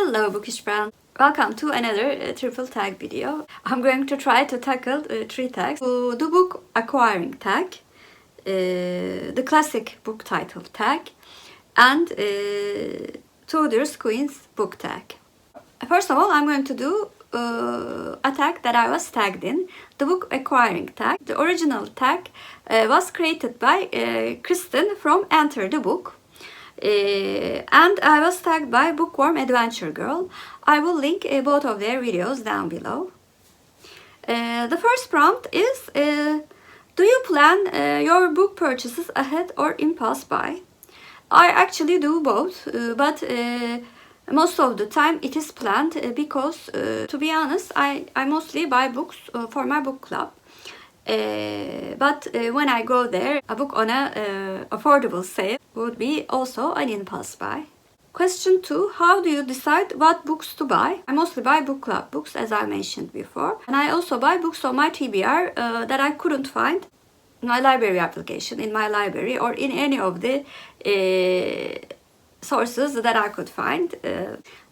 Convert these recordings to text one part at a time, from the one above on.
Hello Bookish friends! Welcome to another triple tag video. I'm going to try to tackle 3 tags. The book acquiring tag, the classic book title tag, and Tudor's Queen's book tag. First of all, I'm going to do a tag that I was tagged in, the book acquiring tag. The original tag was created by Kristin from Enter the Book. And I was tagged by Bookworm Adventure Girl. I will link both of their videos down below. The first prompt is, do you plan your book purchases ahead or impulse buy? I actually do both, but most of the time it is planned because, to be honest, I mostly buy books for my book club. But when I go there, a book on a affordable sale would be also an impulse buy. Question 2. How do you decide what books to buy? I mostly buy book club books, as I mentioned before. And I also buy books on my TBR that I couldn't find in my library application, in my library, or in any of the sources that I could find.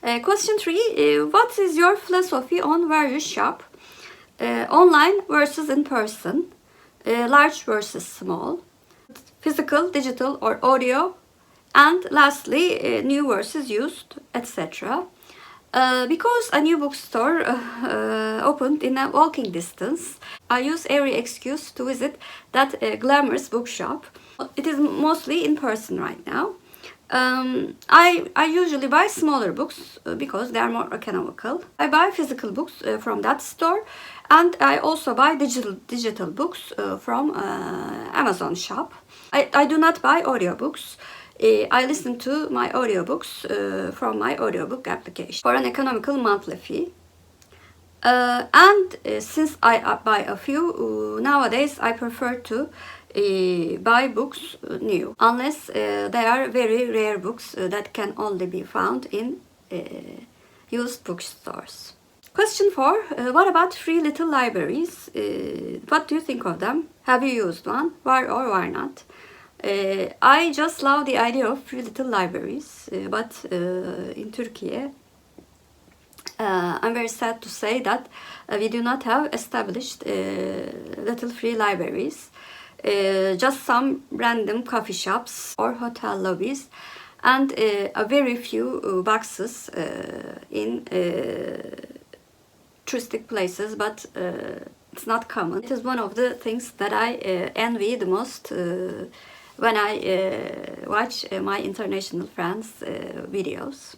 Question 3. What is your philosophy on where you shop? Online versus in person, large versus small, physical, digital or audio, and lastly new versus used, etc. Because a new bookstore opened in a walking distance, I use every excuse to visit that glamorous bookshop. It is mostly in person right now. I usually buy smaller books because they are more economical. I buy physical books from that store, and I also buy digital books from Amazon shop. I do not buy audiobooks. I listen to my audiobooks from my audiobook application for an economical monthly fee. And since I buy a few, nowadays I prefer to buy books new, unless they are very rare books that can only be found in used bookstores. Question 4. What about free little libraries? What do you think of them? Have you used one? Why or why not? I just love the idea of free little libraries, but in Turkey, I'm very sad to say that we do not have established little free libraries. Just some random coffee shops or hotel lobbies, and a very few boxes in touristic places, but it's not common. It is one of the things that I envy the most when I watch my international friends' videos.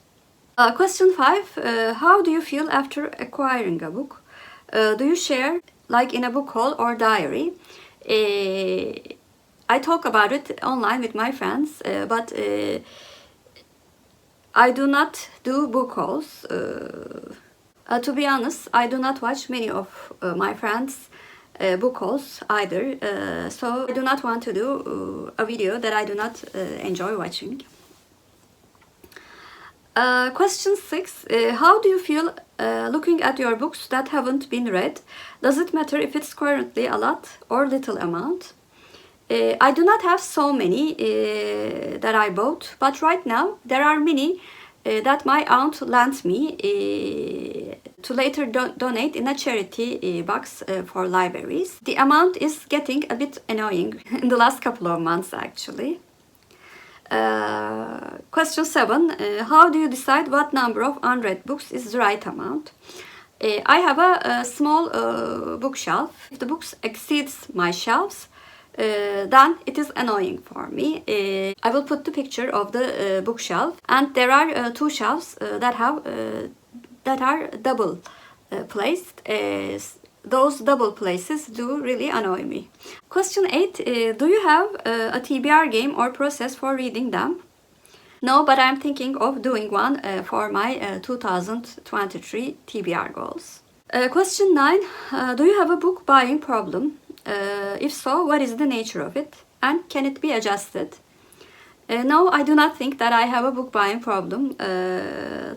Question 5. How do you feel after acquiring a book? Do you share, like in a book haul or diary? I talk about it online with my friends, but I do not do book hauls. To be honest, I do not watch many of my friends' book hauls either, so I do not want to do a video that I do not enjoy watching. Question 6. How do you feel looking at your books that haven't been read? Does it matter if it's currently a lot or little amount? I do not have so many that I bought, but right now there are many that my aunt lent me to later donate in a charity box for libraries. The amount is getting a bit annoying in the last couple of months actually. Question 7. How do you decide what number of unread books is the right amount? I have a small bookshelf. If the books exceeds my shelves, then it is annoying for me. I will put the picture of the bookshelf, and there are 2 shelves that are double placed. Those double places do really annoy me. Question 8. Do you have a TBR game or process for reading them? No, but I'm thinking of doing one for my 2023 TBR goals. Question 9. Do you have a book buying problem? If so, what is the nature of it? And can it be adjusted? No, I do not think that I have a book buying problem,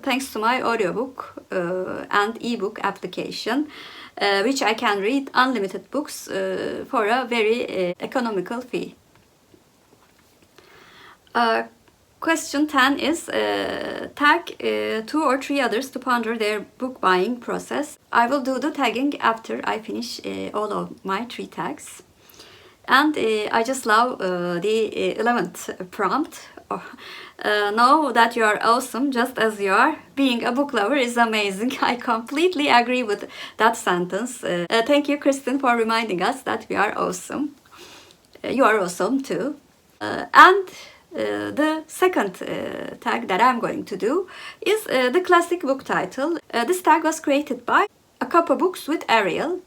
thanks to my audiobook and ebook application, which I can read unlimited books for a very economical fee. Question 10 is tag 2 or 3 others to ponder their book buying process. I will do the tagging after I finish all of my 3 tags. And I just love the 11th prompt. Know that you are awesome just as you are. Being a book lover is amazing. I completely agree with that sentence. Thank you, Kristin, for reminding us that we are awesome. You are awesome too. And the second tag that I'm going to do is the classic book title. This tag was created by A Cup of Books with Ariel.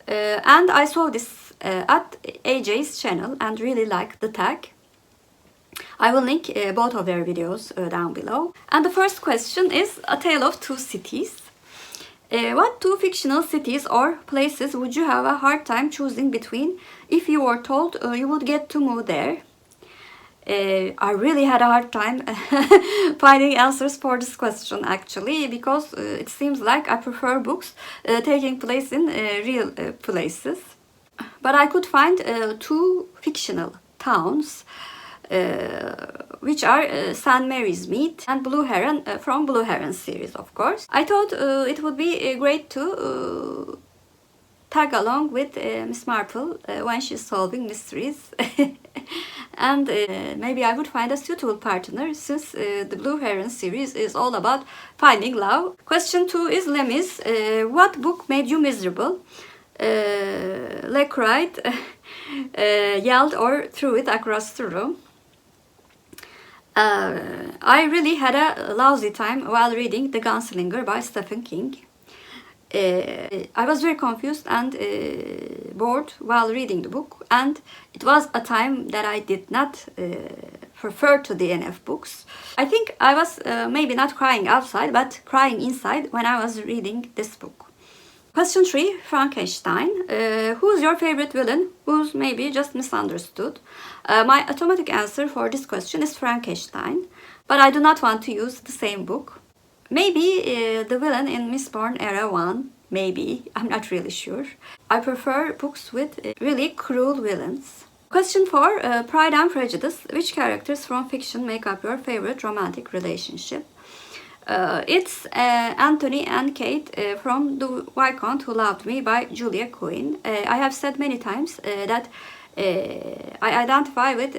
And I saw this at AJ's channel and really liked the tag. I will link both of their videos down below. And the first question is A Tale of Two Cities. What 2 fictional cities or places would you have a hard time choosing between if you were told you would get to move there? I really had a hard time finding answers for this question actually, because it seems like I prefer books taking place in real places. But I could find 2 fictional towns, which are St. Mary's Mead and Blue Heron from Blue Heron series, of course. I thought it would be great to tag along with Miss Marple when she's solving mysteries. And maybe I would find a suitable partner, since the Blue Heron series is all about finding love. Question 2 is Lemis. What book made you miserable? Le cried, yelled or threw it across the room. I really had a lousy time while reading The Gunslinger by Stephen King. I was very confused and bored while reading the book, and it was a time that I did not prefer to DNF books. I think I was maybe not crying outside, but crying inside when I was reading this book. Question 3, Frankenstein. Who's your favorite villain who's maybe just misunderstood? My automatic answer for this question is Frankenstein, but I do not want to use the same book. Maybe the villain in Mistborn Era 1, maybe, I'm not really sure. I prefer books with really cruel villains. Question 4, Pride and Prejudice. Which characters from fiction make up your favorite romantic relationship? It's Anthony and Kate from The Viscount Who Loved Me by Julia Quinn. I have said many times that I identify with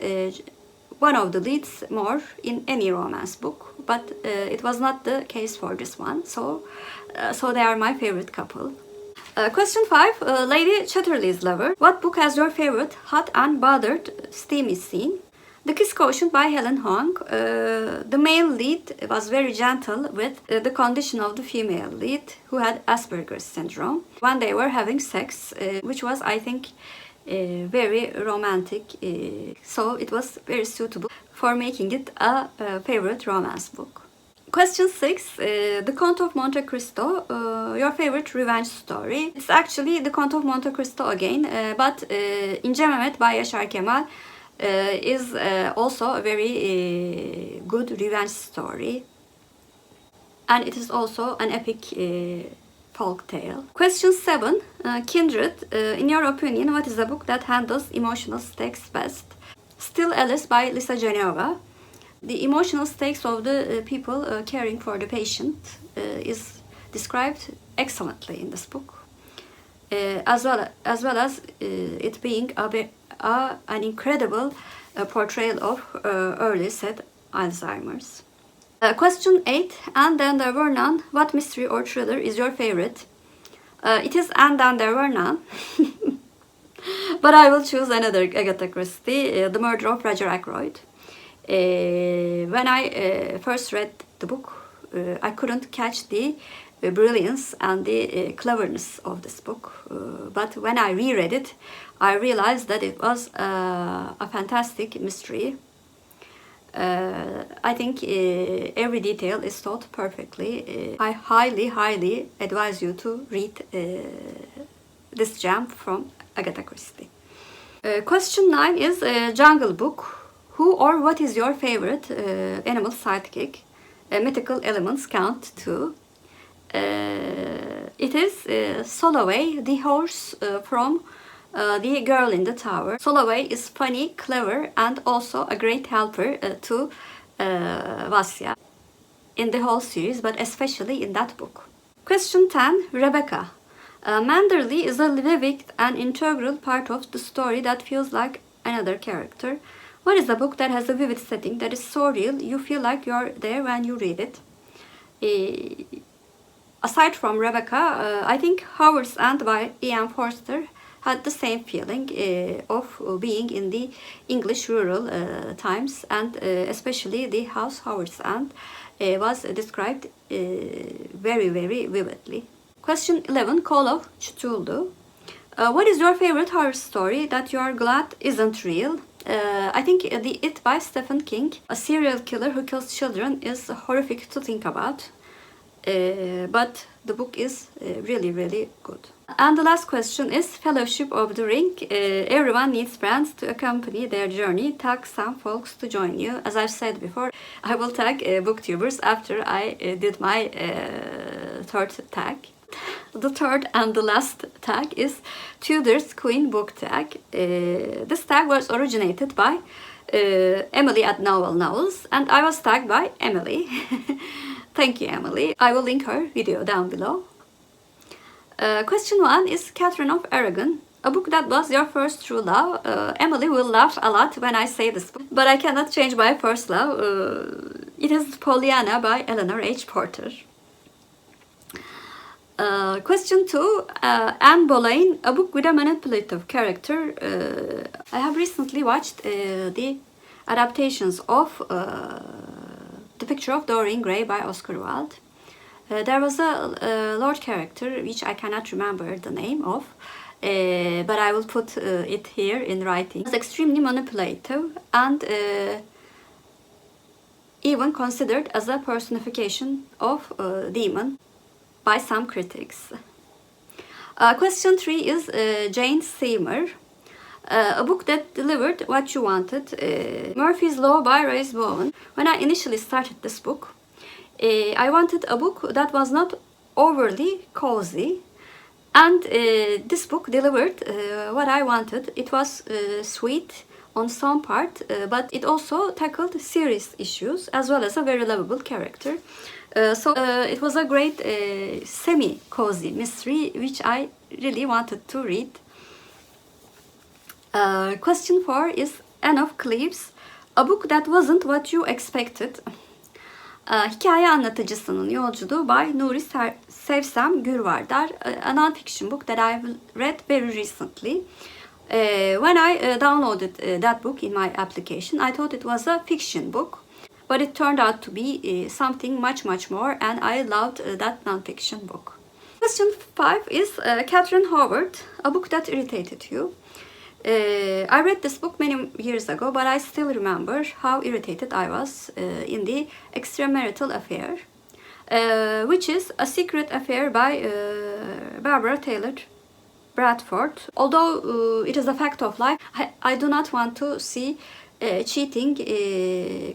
one of the leads more in any romance book, but it was not the case for this one, so they are my favorite couple. Question 5, Lady Chatterley's Lover. What book has your favorite hot and bothered steamy scene? The Kiss Quotient by Helen Hoang. The male lead was very gentle with the condition of the female lead who had Asperger's syndrome when they were having sex, which was, I think, very romantic, so it was very suitable for making it a favorite romance book. Question 6, The Count of Monte Cristo, your favorite revenge story. It's actually The Count of Monte Cristo again, but İnce Mehmet by Yaşar Kemal is also a very good revenge story, and it is also an epic folk tale. Question 7, Kindred. In your opinion, what is a book that handles emotional stakes best? Still Alice by Lisa Genova. The emotional stakes of the people caring for the patient is described excellently in this book, as well as it being an incredible portrayal of early set Alzheimer's. Question 8, And Then There Were None. What mystery or thriller is your favorite? It is And Then There Were None. But I will choose another Agatha Christie, The Murder of Roger Ackroyd. When I first read the book, I couldn't catch the brilliance and the cleverness of this book. But when I reread it, I realized that it was a fantastic mystery. I think every detail is told perfectly. I highly advise you to read this gem from Agatha Christie. Question 9 is Jungle Book. Who or what is your favorite animal sidekick? Mythical elements count too. It is Soloway, the horse from The Girl in the Tower. Soloway is funny, clever, and also a great helper to Vasya in the whole series, but especially in that book. Question 10. Rebecca. Manderley is a living and integral part of the story that feels like another character. What is a book that has a vivid setting that is so real you feel like you're there when you read it? Aside from Rebecca, I think Howard's End by Ian Forster had the same feeling of being in the English rural times, and especially the house Howard's End was described very, very vividly. Question 11. Call of Cthulhu. What is your favorite horror story that you are glad isn't real? I think the It by Stephen King. A serial killer who kills children is horrific to think about. But the book is really, really good. And the last question is Fellowship of the Ring. Everyone needs friends to accompany their journey. Tag some folks to join you. As I've said before, I will tag booktubers after I did my third tag. The third and the last tag is Tudor's Queen book tag. This tag was originated by Emily at Novel Novels, and I was tagged by Emily. Thank you, Emily. I will link her video down below. Question 1 is Catherine of Aragon. A book that was your first true love. Emily will laugh a lot when I say this book, but I cannot change my first love. It is Pollyanna by Eleanor H. Porter. Question 2, Anne Boleyn, a book with a manipulative character. I have recently watched the adaptations of The Picture of Dorian Gray by Oscar Wilde. There was a Lord character which I cannot remember the name of, but I will put it here in writing. It was extremely manipulative and even considered as a personification of a demon by some critics. Question 3 is Jane Seymour. A book that delivered what you wanted. Murphy's Law by Royce Bowen. When I initially started this book, I wanted a book that was not overly cozy, and this book delivered what I wanted. It was sweet on some part, but it also tackled serious issues as well as a very lovable character. So it was a great semi-cozy mystery which I really wanted to read. Question 4 is Anne of Cleves. A book that wasn't what you expected. Hikaye Anlatıcısının Yolculuğu by Nuri Sevsem Gürvardar. A non-fiction book that I've read very recently. When I downloaded that book in my application, I thought it was a fiction book, but it turned out to be something much, much more, and I loved that non-fiction book. Question 5 is Catherine Howard, a book that irritated you. I read this book many years ago, but I still remember how irritated I was in the extramarital affair, which is A Secret Affair by Barbara Taylor Bradford. Although it is a fact of life, I do not want to see cheating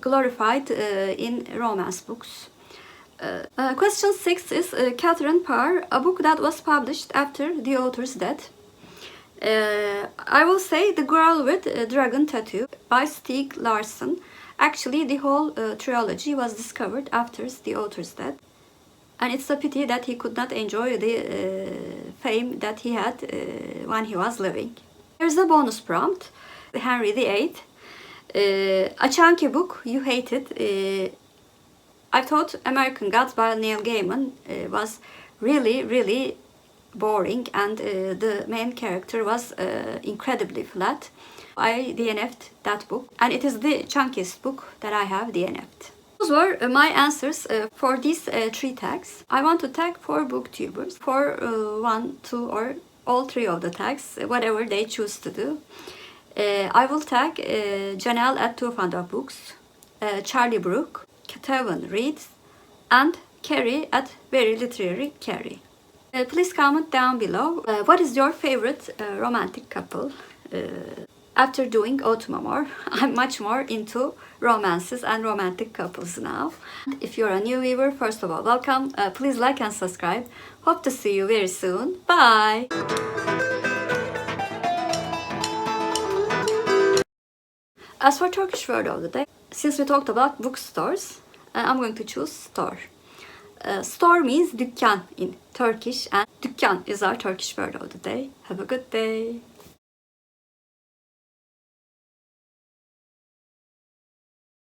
glorified in romance books. Question 6 is Catherine Parr, a book that was published after the author's death. I will say The Girl with a Dragon Tattoo by Stieg Larsson. Actually, the whole trilogy was discovered after the author's death, and it's a pity that he could not enjoy the fame that he had when he was living. Here's a bonus prompt. Henry VIII. A chunky book you hated. I thought American Gods by Neil Gaiman was really, really boring, and the main character was incredibly flat. I DNF'd that book, and it is the chunkiest book that I have DNF'd. Those were my answers for these 3 tags. I want to tag 4 booktubers for 1, 2, or all 3 of the tags, whatever they choose to do. I will tag Janelle at Too Fond of Books, Charlie Brooke, Katavan Reads, and Carrie at Very Literary Carrie. Please comment down below what is your favorite romantic couple. After doing Autumn, I'm much more into romances and romantic couples now. If you're a new viewer, first of all, welcome. Please like and subscribe. Hope to see you very soon. Bye! As for Turkish word of the day, Since we talked about bookstores, I'm going to choose store. Store means dükkan in Turkish, and dükkan is our Turkish word of the day. Have a good day.